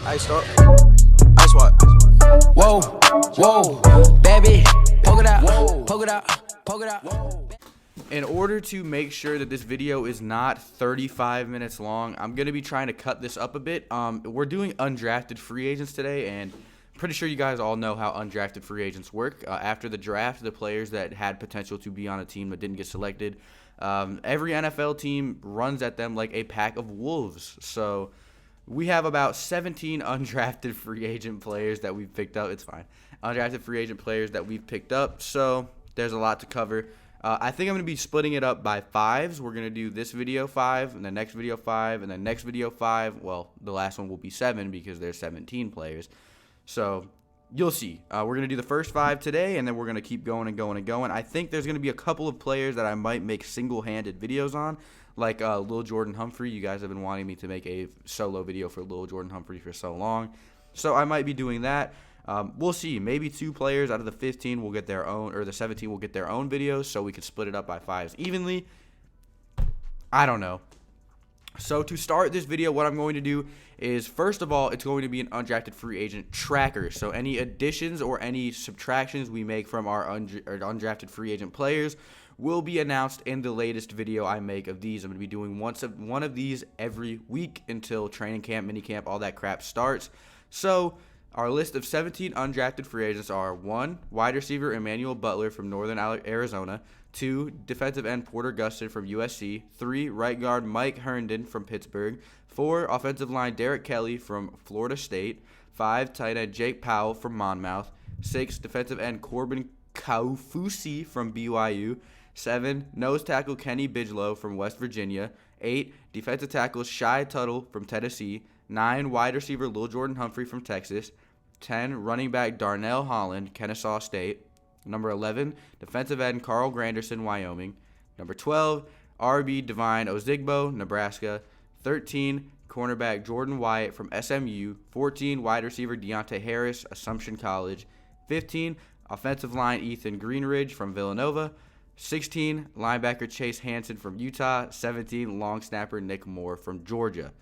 Iced up. Ice what? Whoa, whoa, baby, poke it out, poke it out, poke it out. In order to make sure that this video is not 35 minutes long, I'm going to be trying to cut this up a bit. We're doing undrafted free agents today, and I'm pretty sure you guys all know how undrafted free agents work. After the draft, the players that had potential to be on a team but didn't get selected, every NFL team runs at them like a pack of wolves. So we have about 17 undrafted free agent players that we've picked up. It's fine. Undrafted free agent players that we've picked up. So there's a lot to cover. I think I'm going to be splitting it up by fives. We're going to do this video 5, and the next video 5, and the next video 5. Well, the last one will be 7 because there's 17 players. So you'll see. We're going to do the first 5 today, and then we're going to keep going and going and going. I think there's going to be a couple of players that I might make single-handed videos on, like Lil Jordan Humphrey. You guys have been wanting me to make a solo video for Lil Jordan Humphrey for so long. So I might be doing that. We'll see. Maybe 2 players out of the 15 will get their own, or the 17 will get their own videos, so we can split it up by 5s evenly. I don't know. So to start this video, what I'm going to do is, first of all, it's going to be an undrafted free agent tracker. So any additions or any subtractions we make from our undrafted free agent players will be announced in the latest video I make of these. I'm going to be doing one of these every week until training camp, minicamp, all that crap starts. So our list of 17 undrafted free agents are 1. Wide receiver Emmanuel Butler from Northern Arizona. 2. Defensive end Porter Gustin from USC. 3. Right guard Mike Herndon from Pittsburgh. 4. Offensive line Derek Kelly from Florida State. 5. Tight end Jake Powell from Monmouth. 6. Defensive end Corbin Kupp from BYU. 7. Nose tackle Kenny Bigelow from West Virginia. 8. Defensive tackle Shy Tuttle from Tennessee. 9. Wide receiver Lil Jordan Humphrey from Texas. 10. Running back Darnell Holland, Kennesaw State. Number 11. Defensive end Carl Granderson, Wyoming. Number 12. RB Divine Ozigbo, Nebraska. 13. Cornerback Jordan Wyatt from SMU. 14. Wide receiver Deontay Harris, Assumption College. 15. Offensive line Ethan Greenridge from Villanova. 16. Linebacker Chase Hansen from Utah. 17. Long snapper Nick Moore from Georgia.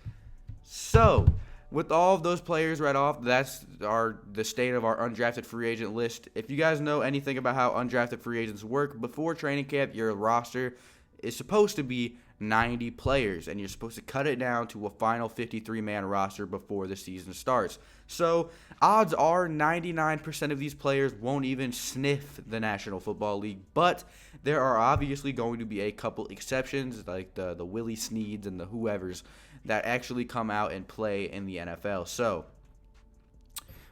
So, with all of those players right off, that's the state of our undrafted free agent list. If you guys know anything about how undrafted free agents work, before training camp, your roster is supposed to be 90 players, and you're supposed to cut it down to a final 53-man roster before the season starts. So, odds are 99% of these players won't even sniff the National Football League, but there are obviously going to be a couple exceptions, like the Willie Sneads and the whoever's, that actually come out and play in the NFL. So,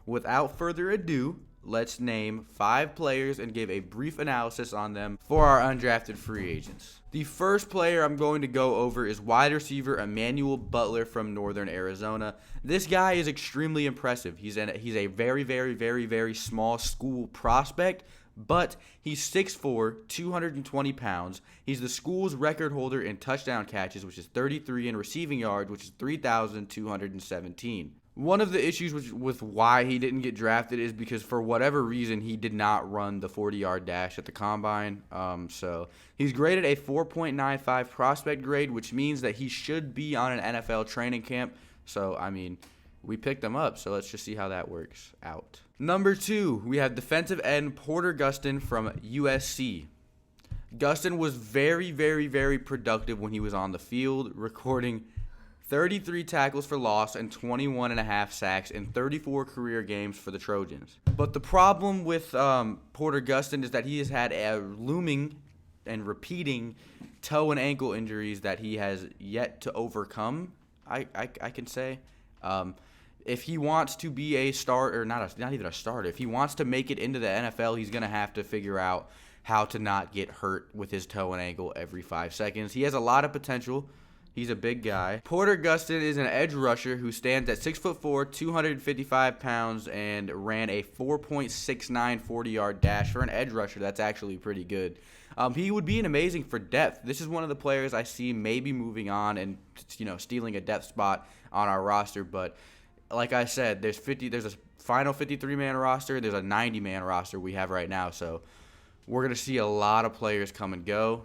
without further ado, let's name 5 players and give a brief analysis on them for our undrafted free agents. The first player I'm going to go over is wide receiver Emmanuel Butler from Northern Arizona. This guy is extremely impressive. He's a very, very, very, very small school prospect, but he's 6'4", 220 pounds. He's the school's record holder in touchdown catches, which is 33, and receiving yards, which is 3,217. One of the issues with why he didn't get drafted is because for whatever reason he did not run the 40-yard dash at the combine. So he's graded a 4.95 prospect grade, which means that he should be on an NFL training camp. So, I mean, we picked him up, so let's just see how that works out. Number 2, we have defensive end Porter Gustin from USC. Gustin was very, very, very productive when he was on the field, recording 33 tackles for loss and 21.5 sacks in 34 career games for the Trojans. But the problem with Porter Gustin is that he has had a looming and repeating toe and ankle injuries that he has yet to overcome, I can say. If he wants to be a starter, not even a starter, if he wants to make it into the NFL, he's going to have to figure out how to not get hurt with his toe and ankle every 5 seconds. He has a lot of potential. He's a big guy. Porter Gustin is an edge rusher who stands at 6'4", 255 pounds, and ran a 4.69 40-yard dash. For an edge rusher, that's actually pretty good. He would be an amazing for depth. This is one of the players I see maybe moving on and stealing a depth spot on our roster. But like I said, there's a final 53-man roster. There's a 90-man roster we have right now. So we're gonna see a lot of players come and go.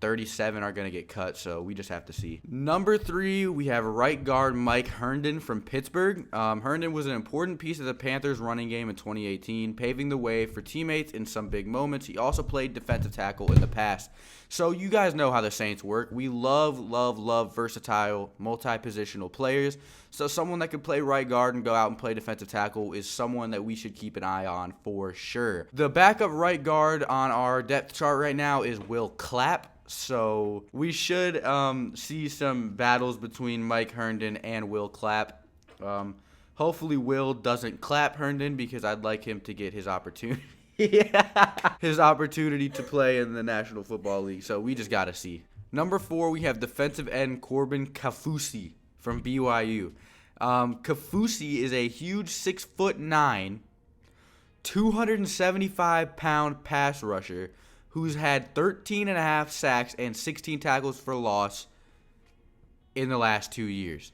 37 are going to get cut, so we just have to see. Number 3, we have right guard Mike Herndon from Pittsburgh. Herndon was an important piece of the Panthers' running game in 2018, paving the way for teammates in some big moments. He also played defensive tackle in the past. So you guys know how the Saints work. We love versatile, multi-positional players. So someone that could play right guard and go out and play defensive tackle is someone that we should keep an eye on for sure. The backup right guard on our depth chart right now is Will Clapp. So we should see some battles between Mike Herndon and Will Clapp. Hopefully Will doesn't clap Herndon because I'd like him to get his opportunity. His opportunity to play in the National Football League. So we just got to see. Number 4, we have defensive end Corbin Kupp from BYU. Kaufusi is a huge 6'9", 275-pound pass rusher who's had 13.5 sacks and 16 tackles for loss in the last 2 years.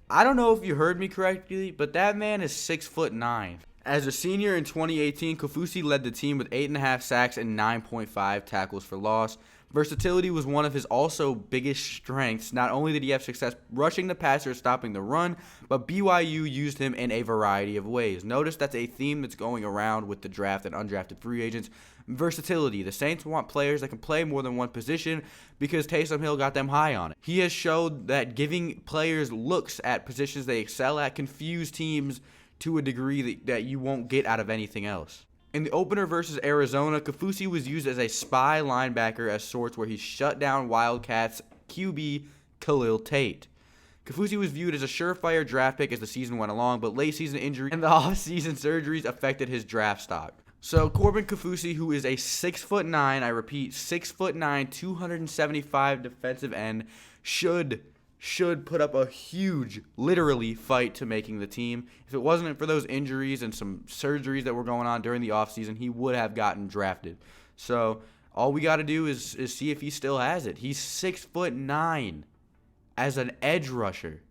I don't know if you heard me correctly, but that man is 6'9". As a senior in 2018, Kaufusi led the team with 8.5 sacks and 9.5 tackles for loss. Versatility was one of his also biggest strengths. Not only did he have success rushing the passer, stopping the run, but BYU used him in a variety of ways. Notice that's a theme that's going around with the draft and undrafted free agents. Versatility. The Saints want players that can play more than one position because Taysom Hill got them high on it. He has showed that giving players looks at positions they excel at confuse teams to a degree that you won't get out of anything else. In the opener versus Arizona, Kaufusi was used as a spy linebacker as sorts where he shut down Wildcats QB Khalil Tate. Kaufusi was viewed as a surefire draft pick as the season went along, but late season injury and the off-season surgeries affected his draft stock. So Corbin Kaufusi, who is a 6'9", I repeat, 6'9", 275 defensive end, should put up a huge, literally, fight to making the team. If it wasn't for those injuries and some surgeries that were going on during the offseason, he would have gotten drafted. So all we got to do is see if he still has it. He's 6'9" as an edge rusher.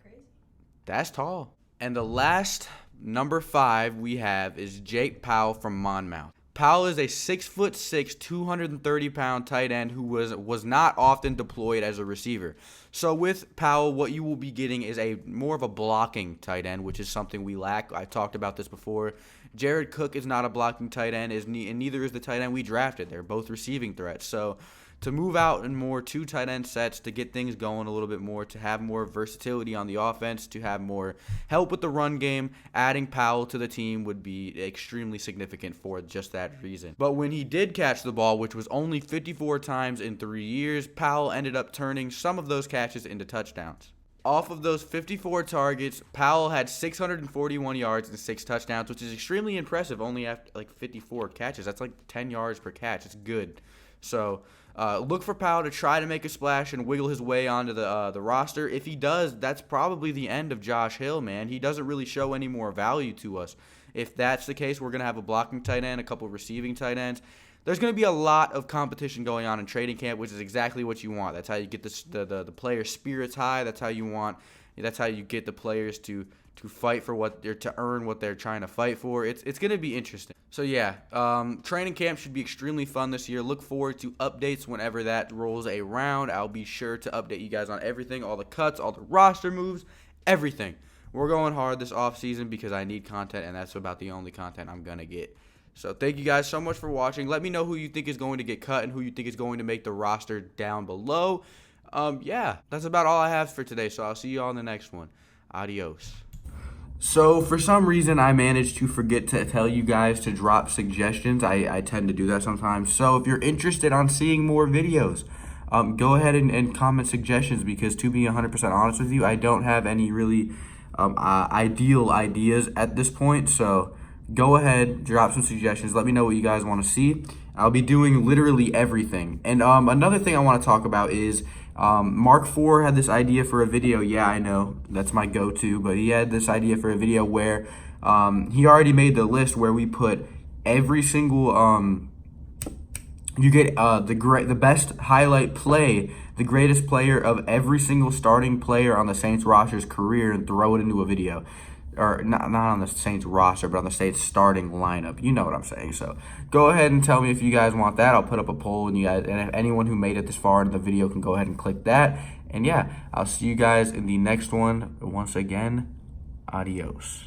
Crazy. That's tall. And the last, number 5 we have is Jake Powell from Monmouth. Powell is a 6'6", 230-pound tight end who was not often deployed as a receiver. So with Powell, what you will be getting is more of a blocking tight end, which is something we lack. I talked about this before. Jared Cook is not a blocking tight end, and neither is the tight end we drafted. They're both receiving threats. So to move out in more 2 tight end sets, to get things going a little bit more, to have more versatility on the offense, to have more help with the run game, adding Powell to the team would be extremely significant for just that reason. But when he did catch the ball, which was only 54 times in 3 years, Powell ended up turning some of those catches into touchdowns. Off of those 54 targets, Powell had 641 yards and 6 touchdowns, which is extremely impressive only after 54 catches. That's 10 yards per catch. It's good. So look for Powell to try to make a splash and wiggle his way onto the roster. If he does, that's probably the end of Josh Hill, man. He doesn't really show any more value to us. If that's the case, we're going to have a blocking tight end, a couple receiving tight ends. There's going to be a lot of competition going on in training camp, which is exactly what you want. That's how you get the player spirits high. That's how you get the players to fight for to earn what they're trying to fight for. It's going to be interesting. So yeah, training camp should be extremely fun this year. Look forward to updates whenever that rolls around. I'll be sure to update you guys on everything, all the cuts, all the roster moves, everything. We're going hard this offseason because I need content, and that's about the only content I'm going to get. So thank you guys so much for watching. Let me know who you think is going to get cut and who you think is going to make the roster down below. Yeah, that's about all I have for today, so I'll see you all in the next one. Adios. So for some reason, I managed to forget to tell you guys to drop suggestions. I tend to do that sometimes. So if you're interested on seeing more videos, go ahead and comment suggestions, because to be 100% honest with you, I don't have any really ideal ideas at this point. So go ahead, drop some suggestions. Let me know what you guys want to see. I'll be doing literally everything. And another thing I want to talk about is Mark IV had this idea for a video. Yeah, I know, that's my go-to, but he had this idea for a video where he already made the list where we put every single you get the best highlight play, the greatest player of every single starting player on the Saints roster's career, and throw it into a video. or not on the Saints roster, but on the Saints starting lineup. You know what I'm saying. So go ahead and tell me if you guys want that. I'll put up a poll, and if anyone who made it this far into the video can go ahead and click that. And yeah, I'll see you guys in the next one. Once again, adios.